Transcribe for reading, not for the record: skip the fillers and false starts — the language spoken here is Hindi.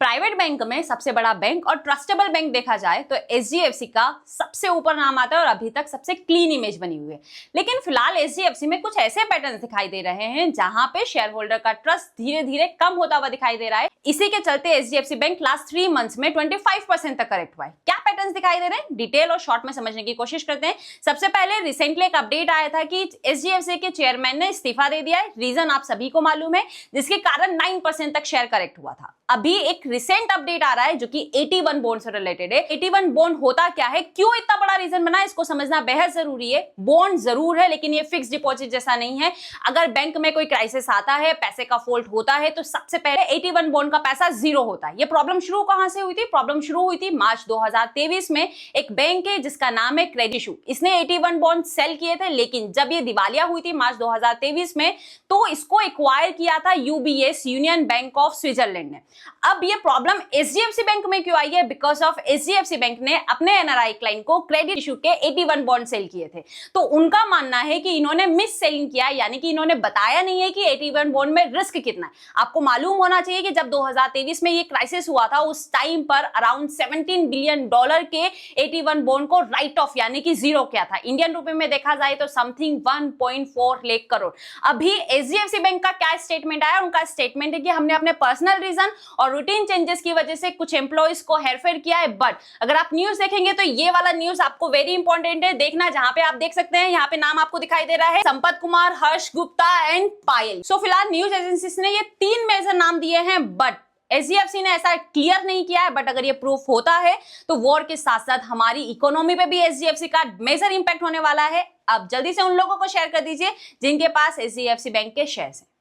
प्राइवेट बैंक में सबसे बड़ा बैंक और ट्रस्टेबल बैंक देखा जाए तो एचडीएफसी का सबसे ऊपर नाम आता है और अभी तक सबसे क्लीन इमेज बनी हुई है। लेकिन फिलहाल एचडीएफसी में कुछ ऐसे पैटर्न दिखाई दे रहे हैं जहां पे शेयर होल्डर का ट्रस्ट धीरे धीरे कम होता हुआ दिखाई दे रहा है। इसी के चलते एचडीएफसी बैंक लास्ट 3 मंथ्स में 25% तक करेक्ट हुआ है। क्या पैटर्न्स दिखाई दे रहे हैं, डिटेल और शॉर्ट में समझने की कोशिश करते हैं। सबसे पहले रिसेंटली एक अपडेट आया था कि एचडीएफसी के चेयरमैन ने इस्तीफा दे दिया है। रीजन आप सभी को मालूम है, जिसके कारण 9% तक शेयर करेक्ट हुआ था। अभी एक रिसेंट अपडेट आ रहा है जो कि 81 बॉन्ड से रिलेटेड है। 81 बॉन्ड होता क्या है, क्यों इतना बड़ा रीजन बना, इसको समझना बेहद जरूरी है। बॉन्ड जरूर है लेकिन ये फिक्स डिपॉजिट जैसा नहीं है। अगर बैंक में कोई क्राइसिस आता है, पैसे का फॉल्ट होता है, तो सबसे पहले 81 बॉन्ड का पैसा जीरो होता है। ये प्रॉब्लम शुरू कहां से हुई थी? प्रॉब्लम शुरू हुई थी मार्च 2023 में। एक बैंक है जिसका नाम है क्रेडिट इशू, इसने 81 बॉन्ड सेल किए थे, लेकिन जब ये दिवालिया हुई थी मार्च 2023 में, तो इसको एक्वायर किया था UBS, union bank of Switzerland ने। अब ये प्रॉब्लम एचडीएफसी बैंक में क्यों आई है? बिकॉज ऑफ एचडीएफसी बैंक ने अपने एनआरआई क्लाइंट को क्रेडिट इशू के 81 बॉन्ड सेल किए थे। तो उनका मानना है कि इन्होंने मिस सेलिंग किया, यानी कि इन्होंने बताया नहीं है कि 81 बॉन्ड में रिस्क कितना है। आपको मालूम होना चाहिए कि जब 2023 में ये क्राइसिस हुआ था, उस टाइम पर अराउंड $17 बिलियन के 81 बॉन्ड को राइट ऑफ यानी कि जीरो किया था। इंडियन रुपए में देखा जाए तो समथिंग 1.4 लाख करोड़। अभी एचडीएफसी बैंक का क्या स्टेटमेंट आया? उनका स्टेटमेंट है कि हमने अपने पर्सनल रीजन और रूटीन चेंजेस की वजह से कुछ एम्प्लॉइज को हेरफेर किया है। बट अगर आप न्यूज देखेंगे तो ये वाला न्यूज आपको वेरी इंपॉर्टेंट है, देखना। जहां पे आप देख सकते हैं, यहाँ पे नाम आपको दिखाई दे रहा है संपत कुमार, हर्ष गुप्ता एंड पायल। सो फिलहाल न्यूज एजेंसीज ने ये 3 मेजर नाम दिए हैं, बट एचडीएफसी ने ऐसा क्लियर नहीं किया है। बट अगर ये प्रूफ होता है तो वॉर के साथ साथ हमारी इकोनॉमी पे भी एचडीएफसी का मेजर इंपैक्ट होने वाला है। अब जल्दी से उन लोगों को शेयर कर दीजिए जिनके पास एचडीएफसी बैंक के शेयर्स हैं।